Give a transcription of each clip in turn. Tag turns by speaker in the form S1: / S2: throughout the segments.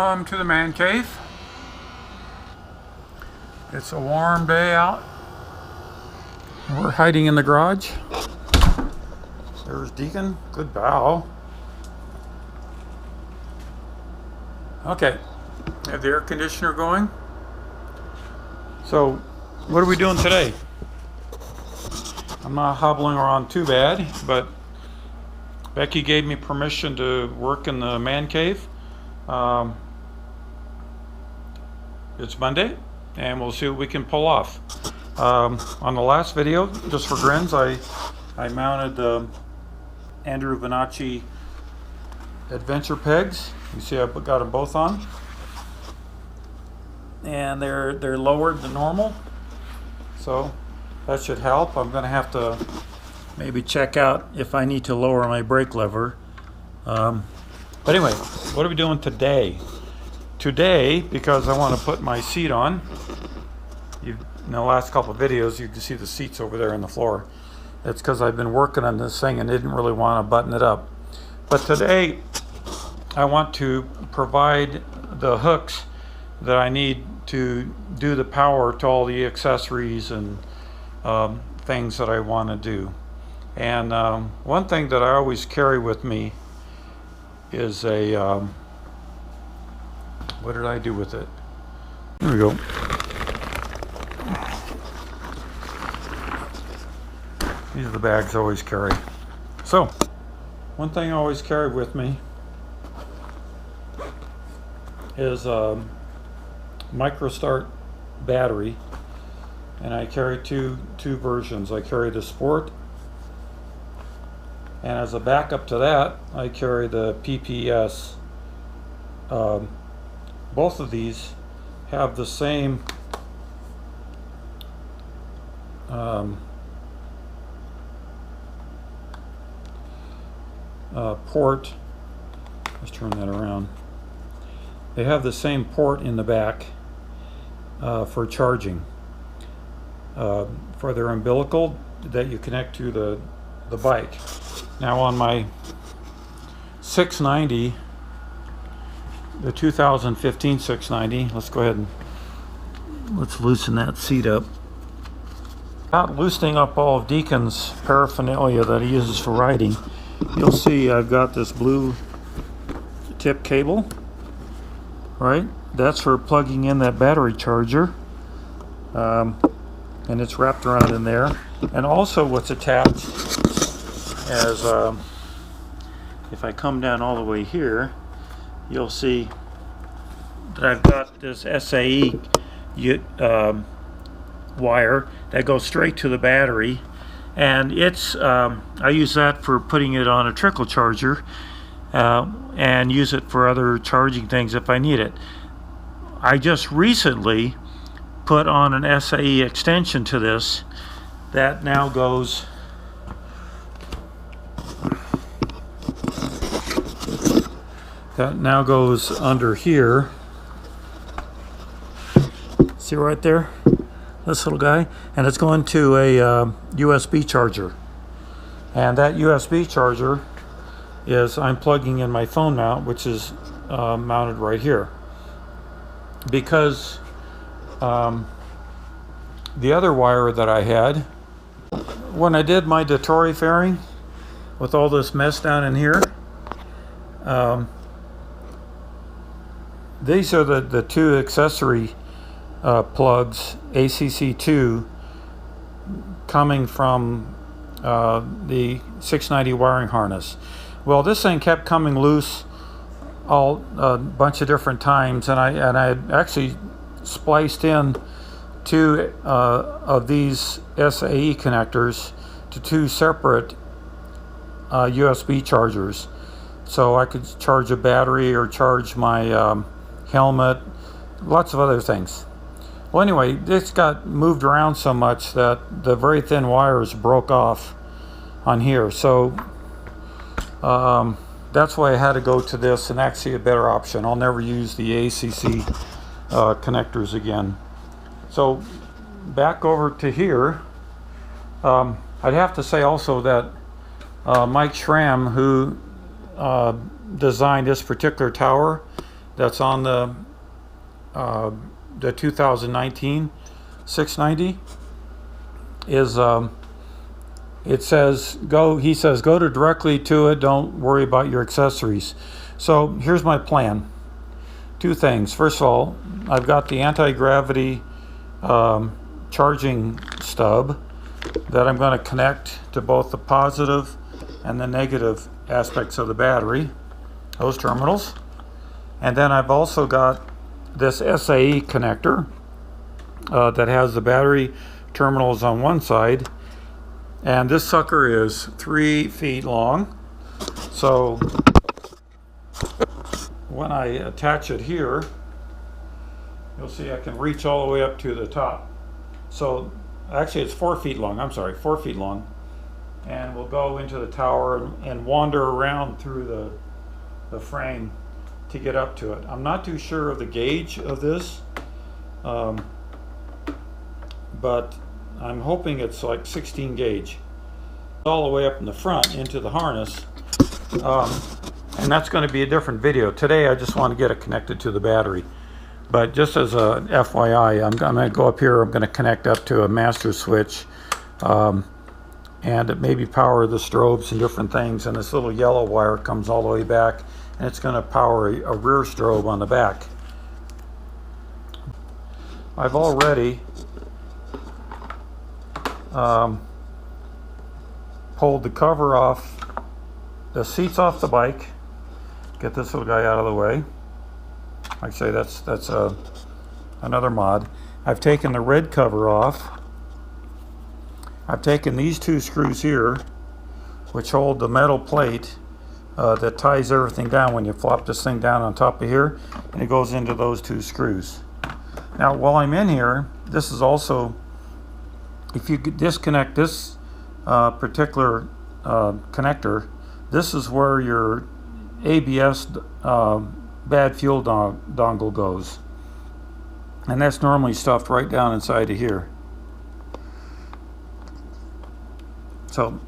S1: Welcome to the man cave. It's a warm day out. We're hiding in the garage. There's Deacon. Good bow. Okay, have the air conditioner going. So, what are we doing today? I'm not hobbling around too bad, but Becky gave me permission to work in the man cave. It's Monday, and we'll see what we can pull off. On the last video, just for grins, I mounted the Andrew Venacci adventure pegs. You see I got them both on, and they're lowered than normal, so that should help. I'm going to have to maybe check out if I need to lower my brake lever. But anyway, what are we doing today? Today, because I want to put my seat on. In the last couple of videos, you can see the seats over there on the floor. It's because I've been working on this thing and didn't really want to button it up. But today, I want to provide the hooks that I need to do the power to all the accessories and things that I want to do. And one thing that I always carry with me is a, what did I do with it? Here we go. These are the bags I always carry. So, one thing I always carry with me is a Microstart battery, and I carry two versions. I carry the Sport, and as a backup to that, I carry the PPS. Both of these have the same port. Let's turn that around. They have the same port in the back for charging for their umbilical that you connect to the bike. Now on my 690, the 2015 690, let's go ahead and let's loosen that seat up. Not loosening up all of Deacon's paraphernalia that he uses for riding. You'll see I've got this blue tip cable, right? That's for plugging in that battery charger, and it's wrapped around in there. And also what's attached as, if I come down all the way here, you'll see that I've got this SAE wire that goes straight to the battery, and it's I use that for putting it on a trickle charger and use it for other charging things if I need it. I just recently put on an SAE extension to this that now goes under here. See right there, this little guy, and it's going to a USB charger, and that USB charger is I'm plugging in my phone mount, which is mounted right here, because the other wire that I had when I did my Dottore fairing with all this mess down in here, these are the two accessory plugs, ACC2, coming from the 690 wiring harness. Well, this thing kept coming loose a bunch of different times, and I actually spliced in two of these SAE connectors to two separate USB chargers, so I could charge a battery or charge my helmet, lots of other things. Well, anyway, this got moved around so much that the very thin wires broke off on here, so that's why I had to go to this, and actually a better option. I'll never use the ACC connectors again. So back over to here, I'd have to say also that Mike Schramm, who designed this particular tower, that's on the 2019 690 is it says he says go directly to it, don't worry about your accessories. So here's my plan. Two things. First of all, I've got the anti-gravity charging stub that I'm going to connect to both the positive and the negative aspects of the battery, those terminals. And then I've also got this SAE connector that has the battery terminals on one side, and this sucker is 3 feet long. So when I attach it here, you'll see I can reach all the way up to the top. So actually it's 4 feet long, I'm sorry, 4 feet long. And we'll go into the tower and wander around through the frame to get up to it. I'm not too sure of the gauge of this, but I'm hoping it's like 16 gauge. All the way up in the front into the harness. And that's going to be a different video. Today I just want to get it connected to the battery. But just as a FYI, I'm going to go up here, I'm going to connect up to a master switch, and it maybe power the strobes and different things, and this little yellow wire comes all the way back, and it's going to power a rear strobe on the back. I've already pulled the cover off, the seats off the bike. Get this little guy out of the way. Like I say, that's another mod. I've taken the red cover off. I've taken these two screws here, which hold the metal plate that ties everything down when you flop this thing down on top of here, and it goes into those two screws. Now, while I'm in here, this is also, if you disconnect this particular connector, this is where your ABS bad fuel dongle goes, and that's normally stuffed right down inside of here. So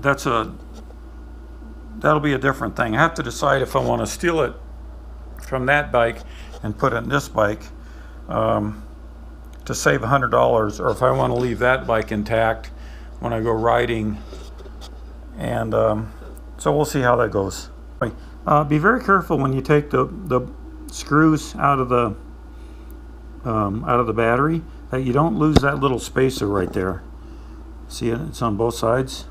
S1: that'll be a different thing. I have to decide if I want to steal it from that bike and put it in this bike to save $100, or if I want to leave that bike intact when I go riding. And so we'll see how that goes. Be very careful when you take the screws out of the battery, that you don't lose that little spacer right there. See it? It's on both sides.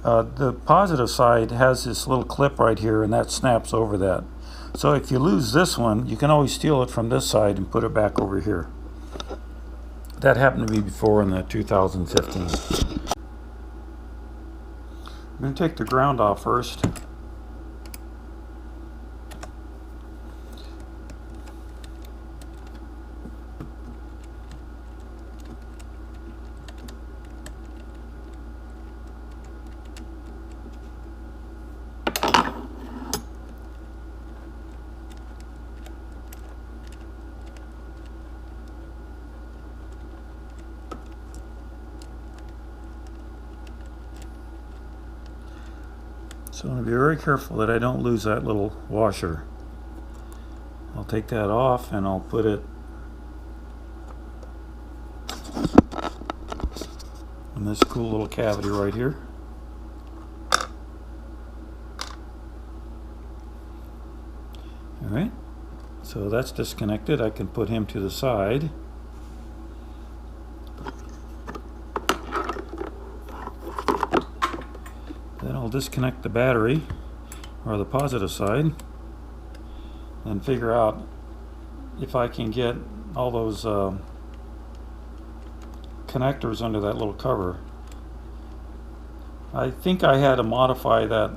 S1: The positive side has this little clip right here, and that snaps over that. So if you lose this one, you can always steal it from this side and put it back over here. That happened to me before in the 2015. I'm going to take the ground off first. So I'm going to be very careful that I don't lose that little washer. I'll take that off and I'll put it in this cool little cavity right here. Alright, so that's disconnected. I can put him to the side. Then I'll disconnect the battery, or the positive side, and figure out if I can get all those connectors under that little cover. I think I had to modify the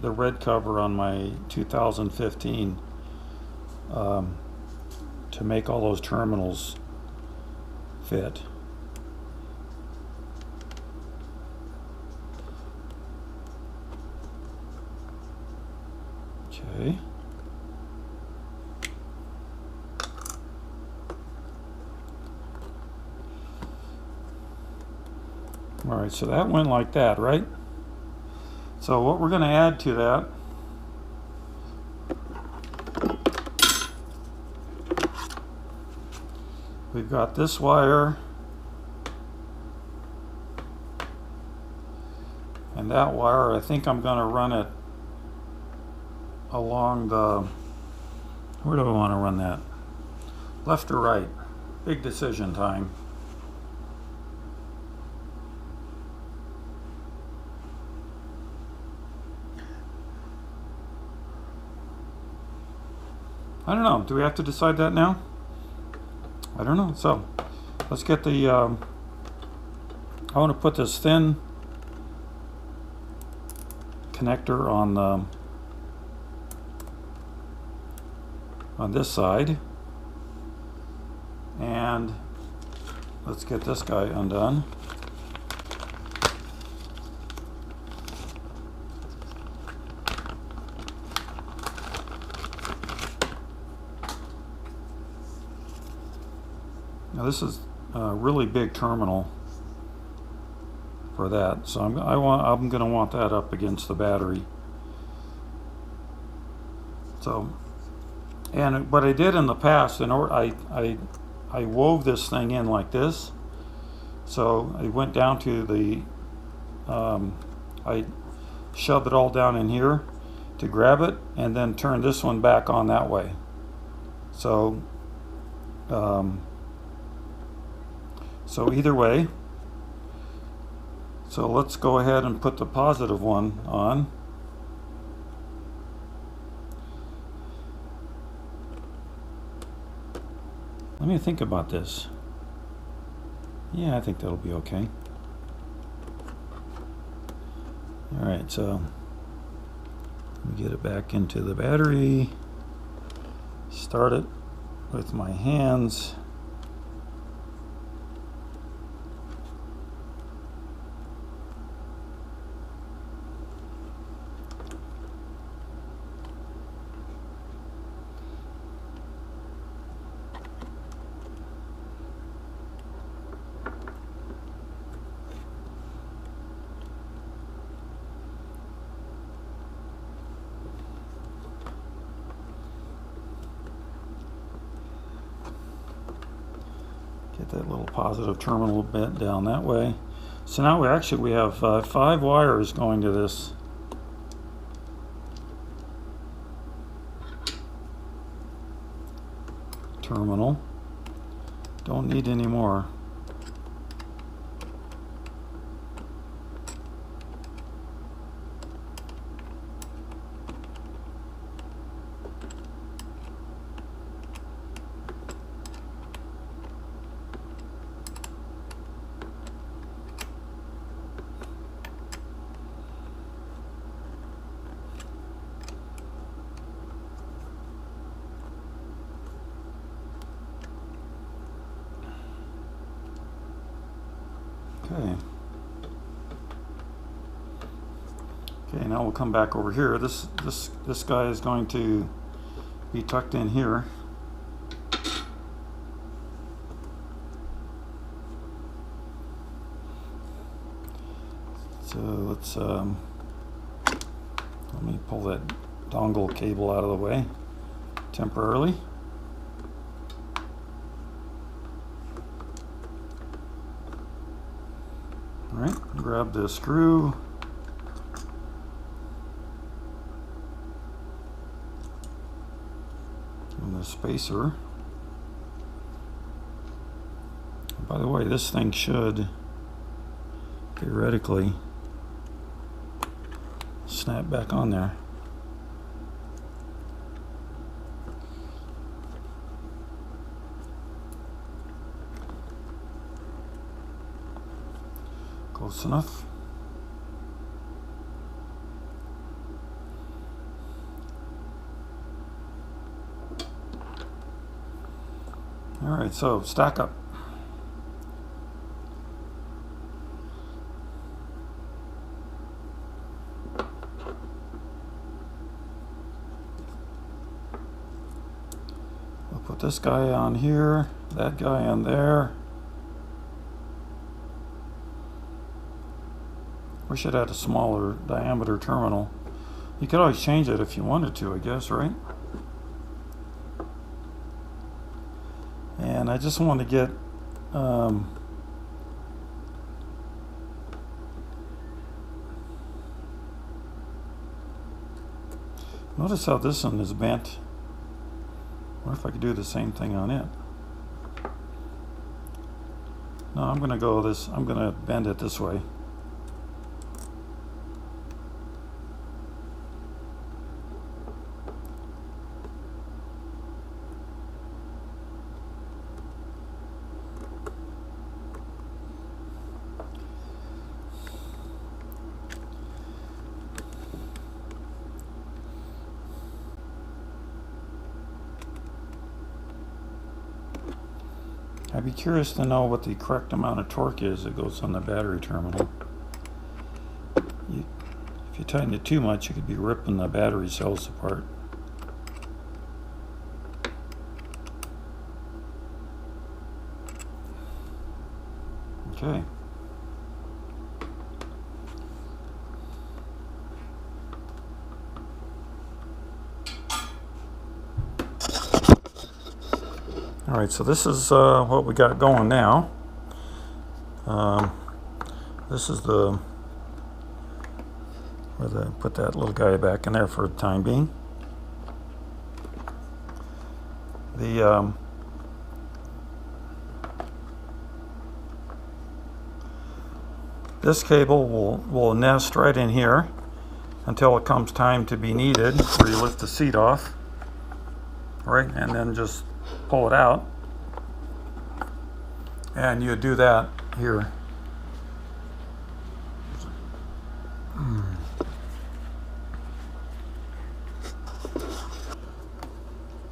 S1: red cover on my 2015 to make all those terminals fit. Okay. All right, so that went like that, right? So what we're going to add to that we've got this wire and that wire. I think I'm going to run it along the, where do I want to run that? Left or right? Big decision time. I don't know. Do we have to decide that now? I don't know. So let's get the, I want to put this thin connector on the, on this side, and let's get this guy undone. Now this is a really big terminal for that, so I'm going to want that up against the battery. So, and what I did in the past, in order, I wove this thing in like this. So I went down to the, I shoved it all down in here to grab it, and then turn this one back on that way. So, so either way. So let's go ahead and put the positive one on. Let me think about this. Yeah, I think that'll be okay. Alright, so let me get it back into the battery. Start it with my hands. Get that little positive terminal bent down that way. So now we have 5 wires going to this terminal. Don't need any more. Okay. Okay, now we'll come back over here. This guy is going to be tucked in here. So let's let me pull that dongle cable out of the way temporarily. All right, grab the screw. And the spacer. By the way, this thing should theoretically snap back on there. Close enough. All right, so stack up. I'll put this guy on here, that guy on there. Wish it had a smaller diameter terminal. You could always change it if you wanted to, I guess, right? and I just want to get notice how this one is bent. What if I could do the same thing on it? No, I'm going to go this, I'm going to bend it this way. I'd be curious to know what the correct amount of torque is that goes on the battery terminal. If you tighten it too much, you could be ripping the battery cells apart. Okay. Alright, so this is what we got going now. This is the where they put that little guy back in there for the time being. The this cable will nest right in here until it comes time to be needed, where you lift the seat off, right, and then just pull it out, and you do that here.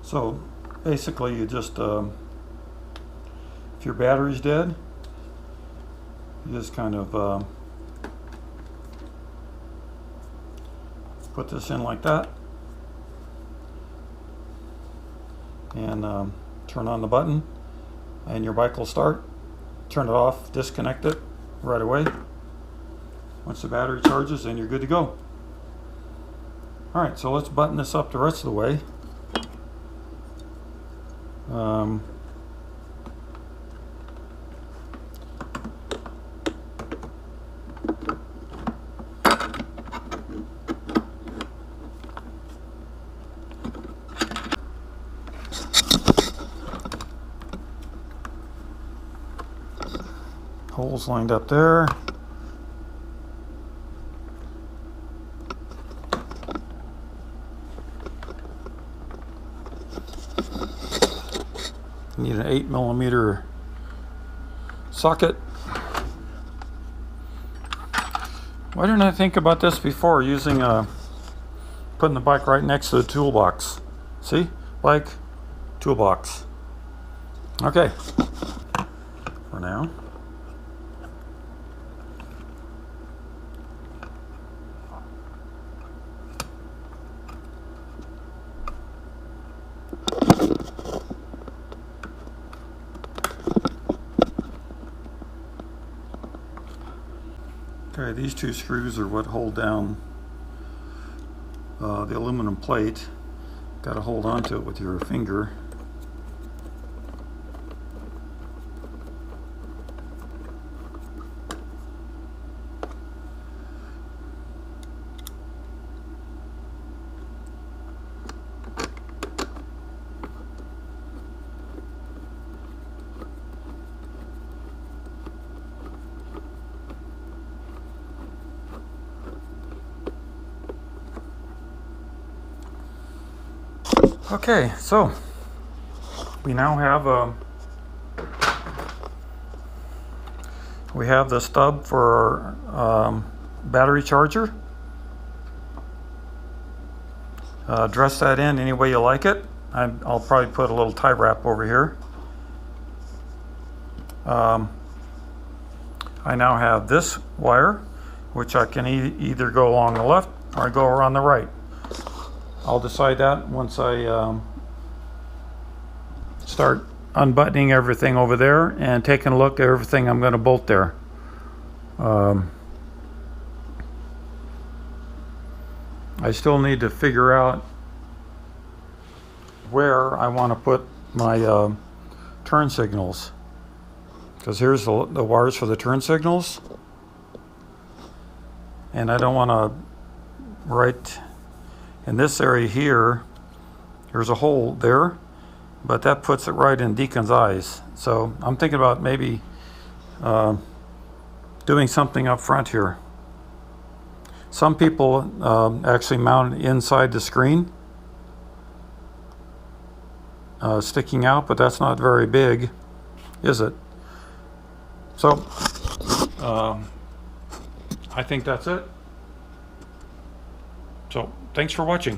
S1: So basically you just if your battery's dead, you just kind of put this in like that and turn on the button, and your bike will start. Turn it off, disconnect it right away. Once the battery charges, then you're good to go. Alright, so let's button this up the rest of the way. Holes lined up there. Need an 8mm socket. Why didn't I think about this before, using putting the bike right next to the toolbox? See? Bike, toolbox. Okay. For now. Okay, these two screws are what hold down the aluminum plate. Got to hold on to it with your finger. Okay, so we now have the stub for our battery charger. Dress that in any way you like it. I'll probably put a little tie wrap over here. I now have this wire, which I can either go along the left or go around the right. I'll decide that once I start unbuttoning everything over there and taking a look at everything I'm going to bolt there. I still need to figure out where I want to put my turn signals, because here's the wires for the turn signals, and I don't want to, right in this area here, there's a hole there, but that puts it right in Deacon's eyes. So I'm thinking about maybe doing something up front here. Some people actually mount it inside the screen, sticking out, but that's not very big, is it? So I think that's it. So thanks for watching.